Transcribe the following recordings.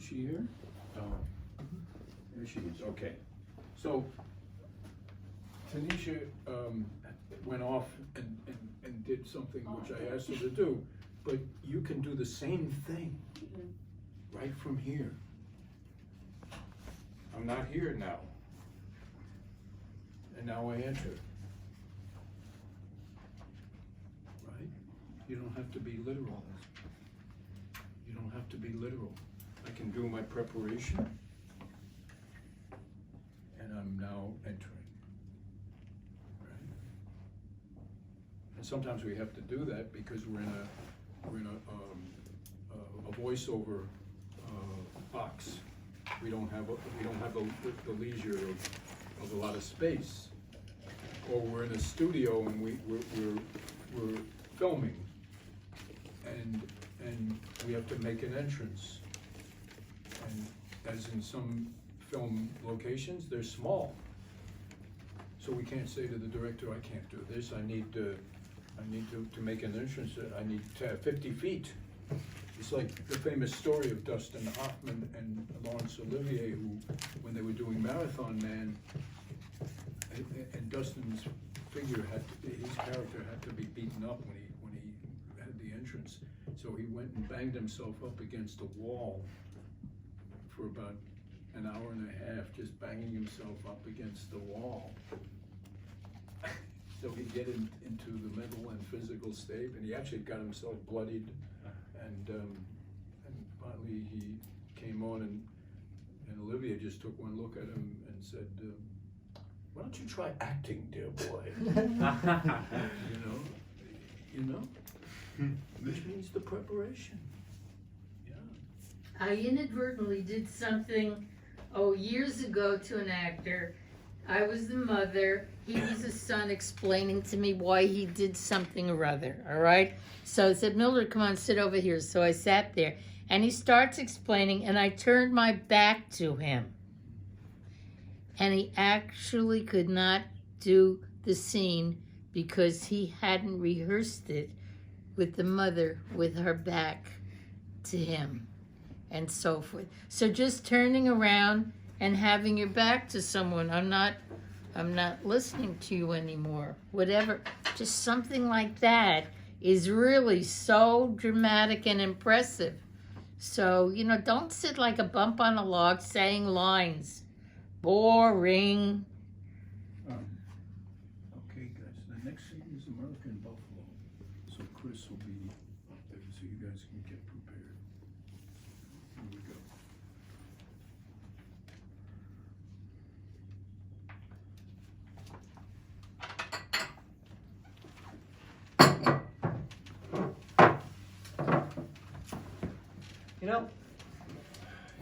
Is she here? Oh, there she is, okay. So, Tanisha, went off and did something which I asked her to do, but you can do the same thing, right from here. I'm not here now. And now I enter. Right? You don't have to be literal. You don't have to be literal. I can do my preparation, and I'm now entering. Right? And sometimes we have to do that because we're in a voiceover box. We don't have the leisure of a lot of space, or we're in a studio and we're filming, and we have to make an entrance. And as in some film locations, they're small, so we can't say to the director, "I can't do this. I need to make an entrance. I need to have 50 feet." It's like the famous story of Dustin Hoffman and Laurence Olivier, who, when they were doing Marathon Man, and Dustin's figure his character had to be beaten up when he had the entrance. So he went and banged himself up against a wall for about an hour and a half, just banging himself up against the wall. So he'd get into the mental and physical state, and he actually got himself bloodied. And finally he came on, and Olivia just took one look at him and said, "Why don't you try acting, dear boy?" you know, which means the preparation. Yeah. I inadvertently did something, years ago to an actor. I was the mother, he was the son, explaining to me why he did something or other, all right? So I said, "Mildred, come on, sit over here." So I sat there, and he starts explaining, and I turned my back to him. And he actually could not do the scene because he hadn't rehearsed it with the mother with her back to him, and so forth. So just turning around and having your back to someone, I'm not listening to you anymore, whatever, just something like that is really so dramatic and impressive. So, don't sit like a bump on a log saying lines. Boring. Okay, guys, the next scene is American Buffalo. So Chris will be up there so you guys can get prepared. Here we go.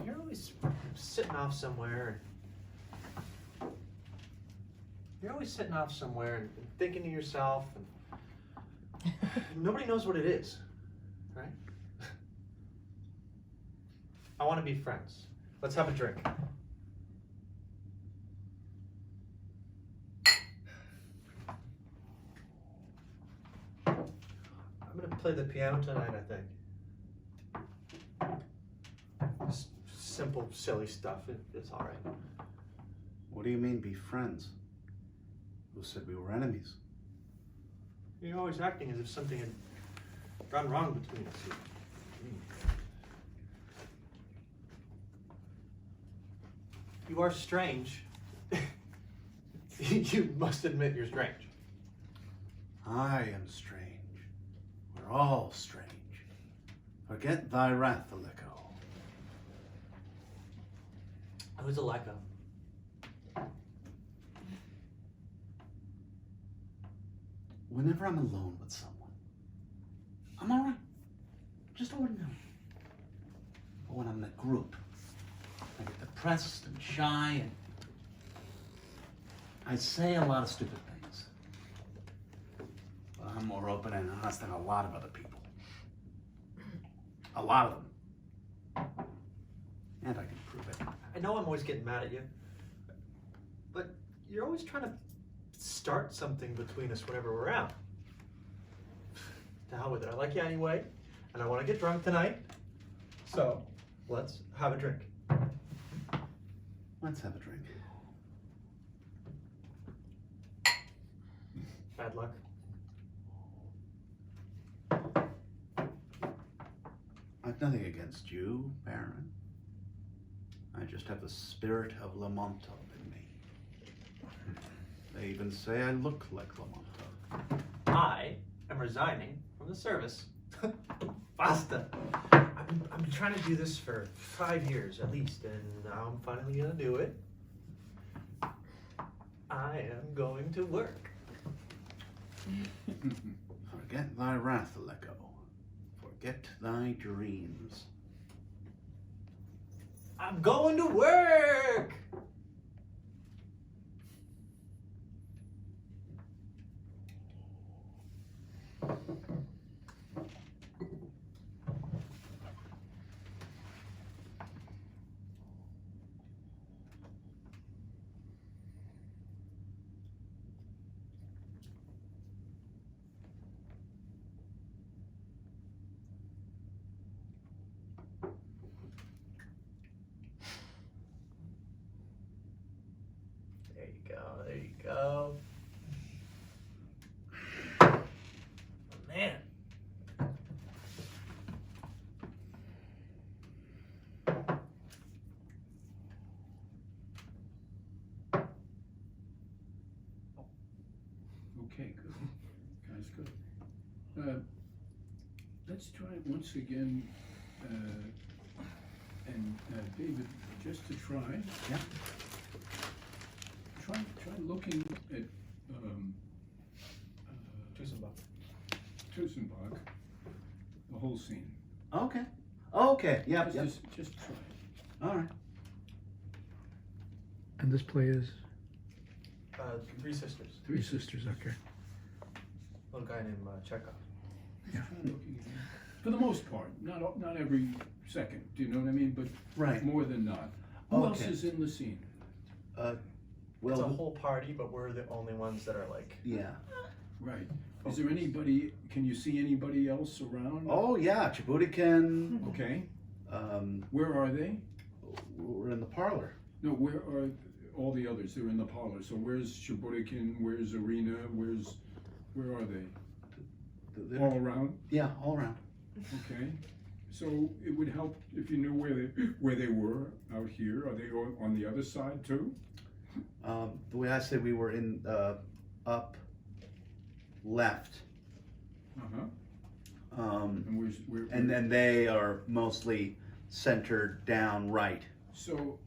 You're always sitting off somewhere. You're always sitting off somewhere and thinking to yourself, and nobody knows what it is, right? I want to be friends. Let's have a drink. I'm gonna play the piano tonight, I think. Just simple, silly stuff. It's all right. What do you mean, be friends? Who said we were enemies? You're always acting as if something had gone wrong between us. You are strange. You must admit you're strange. I am strange. We're all strange. Forget thy wrath, Aliko. Who's Aleka? Whenever I'm alone with someone, I'm all right. Just ordinary. But when I'm in a group, I get depressed and shy, and I say a lot of stupid things. But I'm more open and honest than a lot of other people. A lot of them. And I can prove it. I know I'm always getting mad at you, but you're always trying to start something between us whenever we're out. To hell with it. I like you anyway, and I want to get drunk tonight. So, Let's have a drink. Let's have a drink. Bad luck. I've nothing against you, Baron. I just have the spirit of Lamonto in me. They even say I look like Lamonto. I am resigning from the service. Basta. I've been trying to do this for 5 years at least, and now I'm finally gonna do it. I am going to work. Forget thy wrath, Lecco. Forget thy dreams. I'm going to work! There you go, there you go. Man. Okay, good. Guys, good. Let's try it once again, and David, just to try. Yeah. Try looking at Tusenbach, the whole scene. Okay. Okay. Yep. Yep. Just try it. All right. And this play is Three Sisters. Three Sisters, okay. Little guy named Chekhov. Try looking at it. For the most part, not every second. Do you know what I mean? But Right. more than not. Who else Okay. is in the scene? It's a Well, whole party, but we're the only ones that are like. yeah. Right. Is there anybody? Can you see anybody else around? Oh, yeah. Chibutikin. Okay. Um, Where are they? we're in the parlor. No, where are all the others? They're in the parlor. So where's Shuburikin? Where's Arena? Where are they? They're- All around? Yeah, all around. Okay. So it would help if you knew where they were out here. Are they on the other side too? The way I say we were in up left, Uh-huh. and Where then they are mostly centered down right. So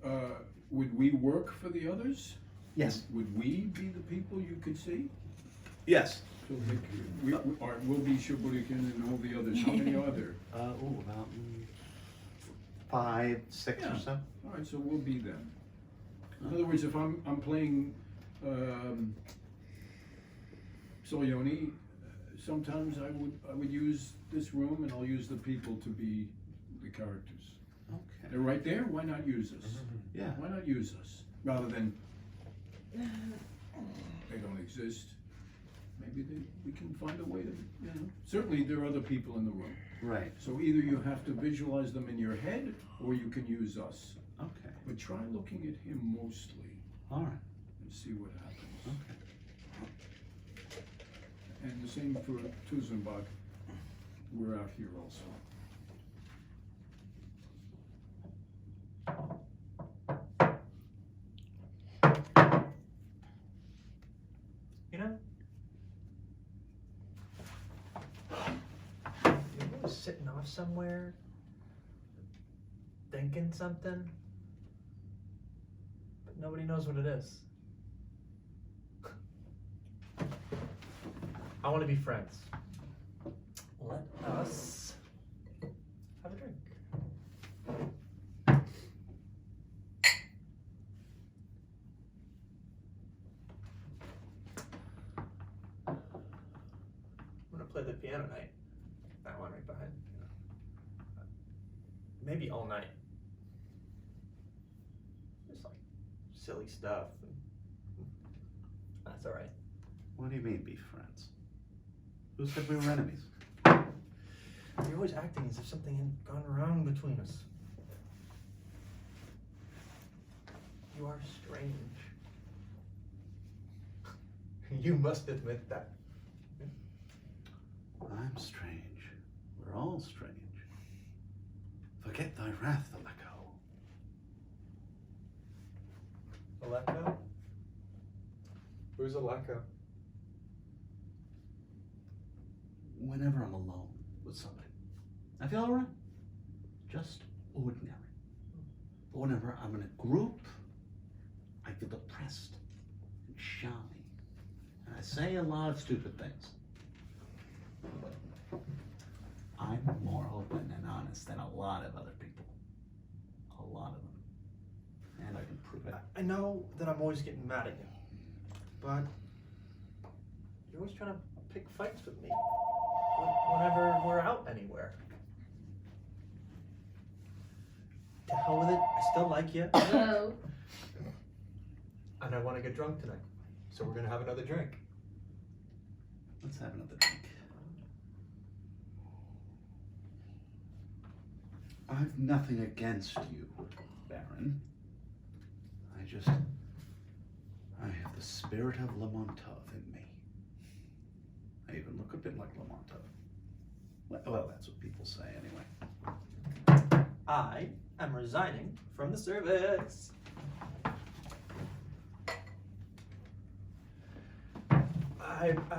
would we work for the others? Yes. Would we be the people you could see? Yes. So we'll be Shuburikin and all the others. How many are there? About 5, 6 Yeah. or so. All right, so we'll be them. In other words, if I'm playing Solyoni, sometimes I would use this room and I'll use the people to be the characters. Okay. They're right there. Why not use us? Yeah. Why not use us rather than they don't exist? Maybe we can find a way to. Certainly, there are other people in the room. Right. So either you have to visualize them in your head, or you can use us. Okay. But try looking at him mostly All right. and see what happens. Okay. And the same for Tusenbach. We're out here also. You know? You're always sitting off somewhere, thinking something, but nobody knows what it is. I want to be friends. Let us have a drink. I'm gonna play the piano tonight. That one right behind. Maybe all night. Just like silly stuff. That's all right. What do you mean, be friends? Who said we were enemies? You're always acting as if something had gone wrong between us. you are strange. You must admit that. I'm strange. We're all strange. Forget thy wrath, Aleko. Aleko? Who's Aleko? Whenever I'm alone with somebody, I feel alright. Just ordinary. But whenever I'm in a group, I feel depressed and shy. And I say a lot of stupid things. I'm more open and honest than a lot of other people. A lot of them. And I can prove it. I know that I'm always getting mad at you, but you're always trying to pick fights with me whenever we're out anywhere. To hell with it, I still like you, Hello? and I want to get drunk tonight, so we're gonna have another drink. Let's have another drink. I've nothing against you, Baron. I have the spirit of Lermontov in me. I even look a bit like Lermontov. Well, that's what people say anyway. I am resigning from the service. I've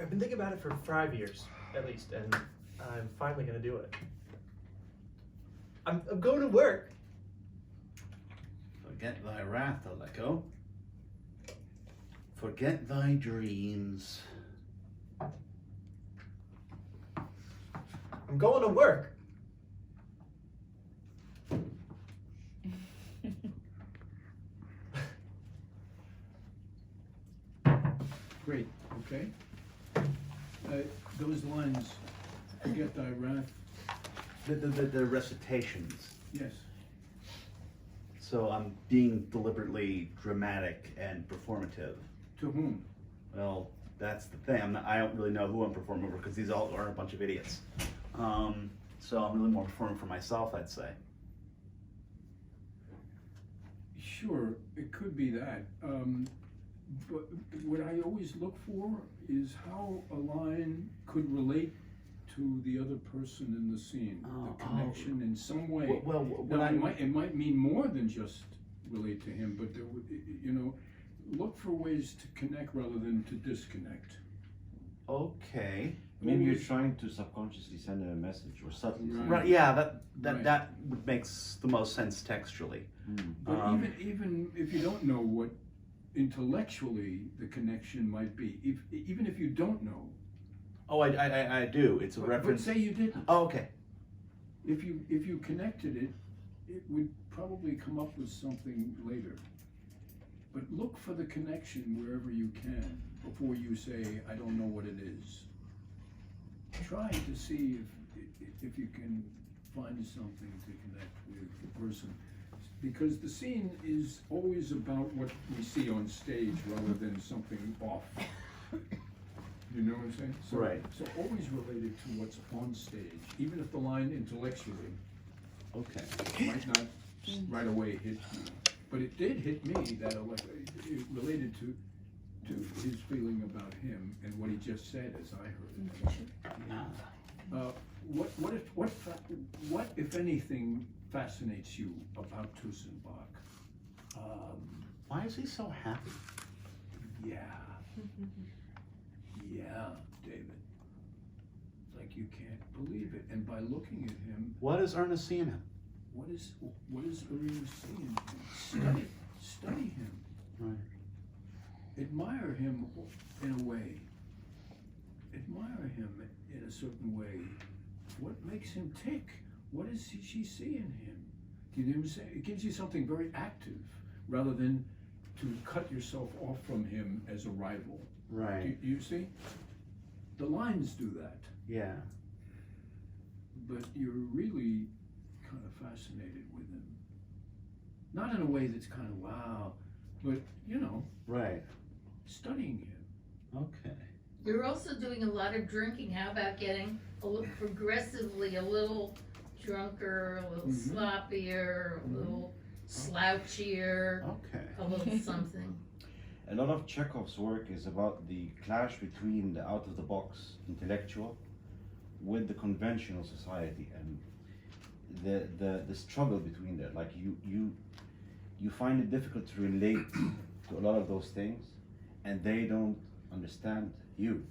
been thinking about it for 5 years, at least, and I'm finally gonna do it. I'm going to work. Forget thy wrath, Aleko. Forget thy dreams. I'm going to work. Great, okay. Those lines, forget thy wrath, The recitations. yes. So I'm being deliberately dramatic and performative. To whom? Well, that's the thing. I don't really know who I'm performing over because these all are a bunch of idiots. So I'm really more performing for myself, I'd say. Sure, it could be that. But what I always look for is how a line could relate to the other person in the scene, the connection in some way. Well, Now, it might mean more than just relate to him, but there would, look for ways to connect rather than to disconnect. okay. Maybe you're trying to subconsciously send a message or subtly send Right, yeah, Right. that makes the most sense textually. But even if you don't know what intellectually the connection might be, even if you don't know, Oh, I do. It's a but reference. say you didn't. Oh, okay. If you connected it, it would probably come up with something later. But look for the connection wherever you can before you say, I don't know what it is. Try to see if you can find something to connect with the person. Because the scene is always about what we see on stage rather than something off. You know what I'm saying? So, Right. So always related to what's on stage, even if the line intellectually Okay. might not right away hit you. But it did hit me that it related to his feeling about him and what he just said as I heard it. What if anything fascinates you about Tussenbach? Why is he so happy? Yeah, David. It's like you can't believe it. And by looking at him, What is Ernest seeing him? what is Arena seeing him? Study him. Right. Admire him in a way. Admire him in a certain way. What makes him tick? What is she see in him? Do you know what I'm saying? It gives you something very active rather than to cut yourself off from him as a rival. Right. You see? The lines do that, Yeah. but you're really kind of fascinated with him. Not in a way that's kind of wow, but Right. studying him. Okay. You're also doing a lot of drinking. How about getting progressively a little drunker, a little Mhm. sloppier, a little slouchier? Okay. a little something. A lot of Chekhov's work is about the clash between the out-of-the-box intellectual with the conventional society, and the struggle between that. Like you find it difficult to relate to a lot of those things, and they don't understand you,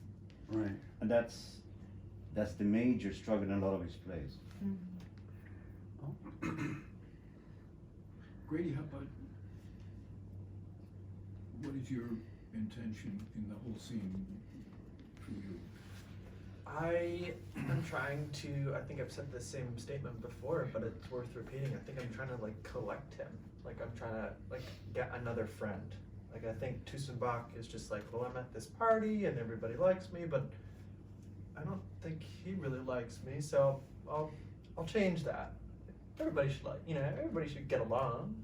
Right. and that's the major struggle in a lot of his plays. Grady, how about, what is your intention in the whole scene for you? I am trying to, I think I've said the same statement before, but it's worth repeating. I think I'm trying to like collect him. Like I'm trying to like get another friend. Like I think Tussenbach is just like, well, I'm at this party and everybody likes me, but I don't think he really likes me, so I'll change that. Everybody should everybody should get along.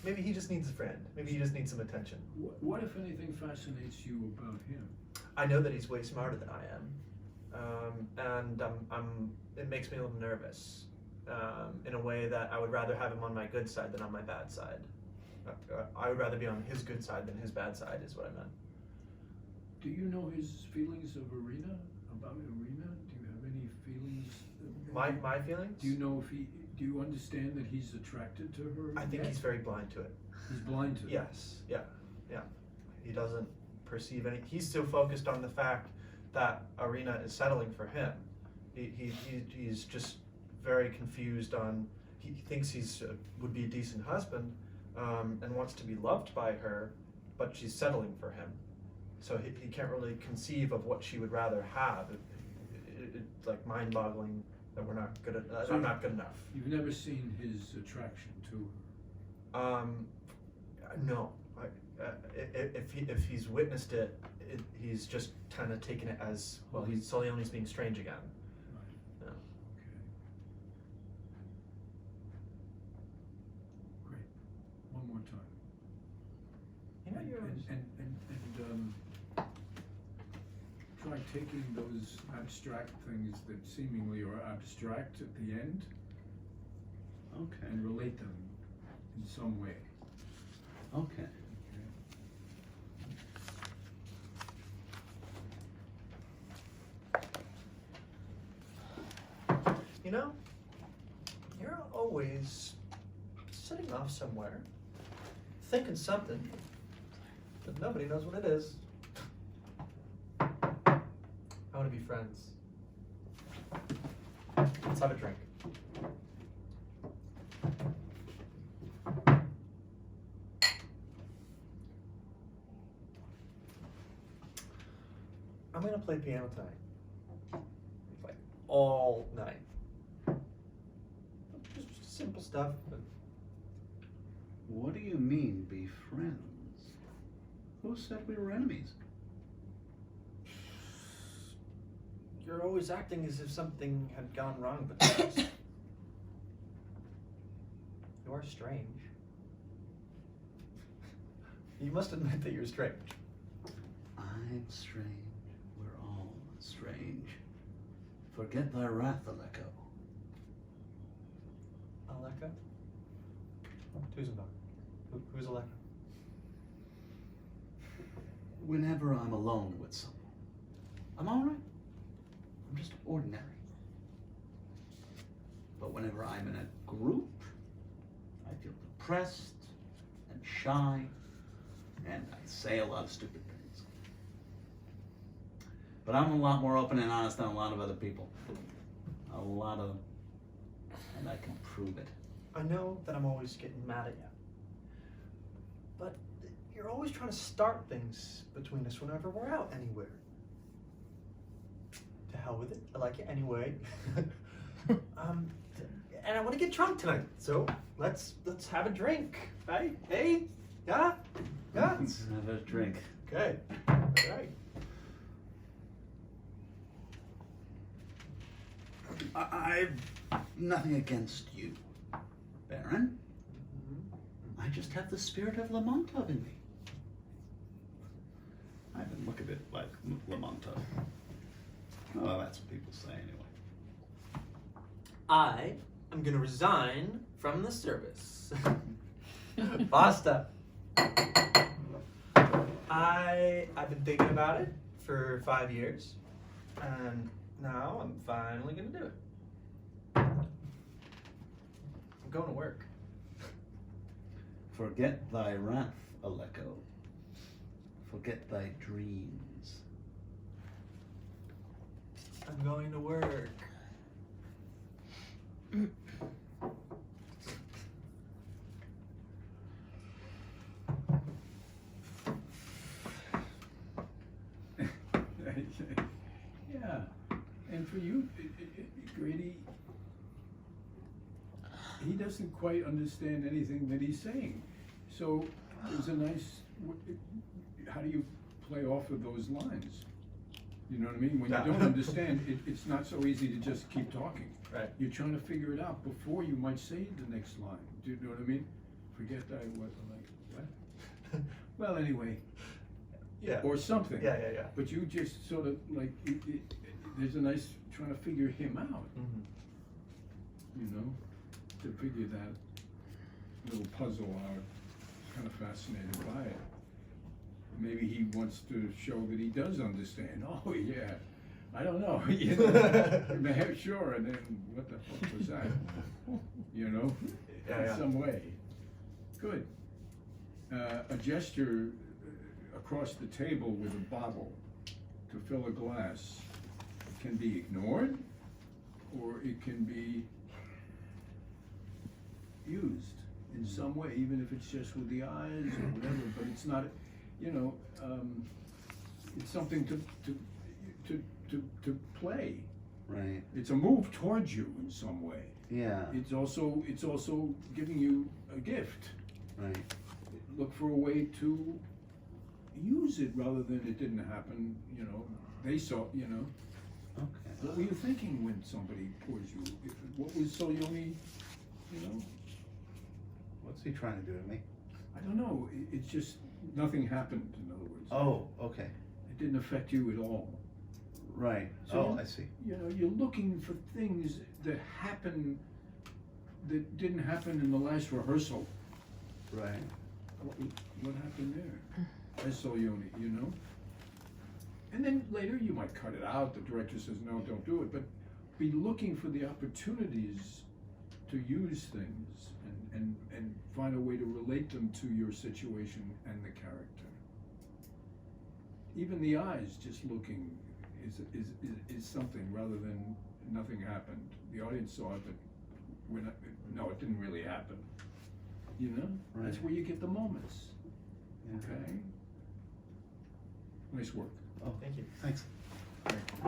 Maybe he just needs a friend. Maybe he just needs some attention. What if anything fascinates you about him? I know that he's way smarter than I am, and it makes me a little nervous, in a way that I would rather have him on my good side than on my bad side. I would rather be on his good side than his bad side, is what I meant. Do you know his feelings of Irina? About Irina? Do you have any feelings? My feelings? Do you know if do you understand that he's attracted to her? I think yet? he's very blind to it. He's blind to it. Yes, yeah. He doesn't perceive any. He's still focused on the fact that Irina is settling for him. He's just very confused on. He thinks he's would be a decent husband, and wants to be loved by her, but she's settling for him. So he can't really conceive of what she would rather have. It's like mind-boggling that we're not good at. So I'm not good enough. You've never seen his attraction to her? No. If he's witnessed it, he's just kind of taken it as, well, Soleone's being strange again. Right. No. Okay. Great. One more time. You know, you're And try taking those abstract things that seemingly are abstract at the end Okay. and relate them in some way. Okay. You know, you're always sitting off somewhere, thinking something, but nobody knows what it is. I want to be friends. Let's have a drink. I'm gonna play piano tonight. Like all night. Just simple stuff. But What do you mean, be friends? Who said we were enemies? you're always acting as if something had gone wrong between us. You are strange. You must admit that you're strange. I'm strange. We're all strange. Forget thy wrath, Aleko. Aleka? Tusenbach. Who's Aleka? Whenever I'm alone with someone, I'm all right. I'm just ordinary. But whenever I'm in a group, I feel depressed and shy, and I say a lot of stupid things. But I'm a lot more open and honest than a lot of other people. A lot of them. And I can prove it. I know that I'm always getting mad at you. But you're always trying to start things between us whenever we're out anywhere. To hell with it. I like it anyway. And I want to get drunk tonight. So let's have a drink. Right? Hey? Yeah? Yeah? Let's have a drink. Okay. All right. I've nothing against you, Baron. I just have the spirit of Lamontov in me. I even look a bit like Lamontov. Oh, that's what people say anyway. I am going to resign from the service. Basta. I've been thinking about it for 5 years, and now I'm finally gonna do it. I'm going to work. Forget thy wrath, Aleko. Forget thy dreams. I'm going to work. Yeah, and for you, Grady, he doesn't quite understand anything that he's saying. So there's a nice, how do you play off of those lines? You know what I mean? When you Yeah. don't understand, it's not so easy to just keep talking. Right. You're trying to figure it out before you might say the next line. Do you know what I mean? Forget that, what? Well, anyway, Yeah. or something. Yeah. But you just sort of like, there's a nice trying to figure him out, Mm-hmm. you know, to figure that little puzzle out. Kind of fascinated by it. Maybe he wants to show that he does understand. Oh yeah, I don't know. You know, sure. And then what the fuck was that? You know, Yeah. in some way. Good. A gesture across the table with a bottle to fill a glass can be ignored, or it can be used in some way, even if it's just with the eyes or whatever. But it's not, you know, it's something to play. Right. It's a move towards you in some way. Yeah. It's also giving you a gift. Right. Look for a way to use it rather than it didn't happen, you know, they saw, you know. Okay. What were you thinking when somebody pours you? What was Solyoni, you know? What's he trying to do to me? I don't know, it's just, nothing happened, in other words. Oh, okay. It didn't affect you at all. Right. So Oh, you- I see. You know, you're looking for things that happen, that didn't happen in the last rehearsal. Right. What happened there? As Solyoni, you know? And then later you might cut it out, the director says, no, don't do it, but be looking for the opportunities to use things and find a way to relate them to your situation and the character. Even the eyes just looking is something rather than nothing happened. The audience saw it, but we're not, no, it didn't really happen. You know? That's Right. where you get the moments. Yeah. Okay? Nice work. Oh, Thank you. thanks.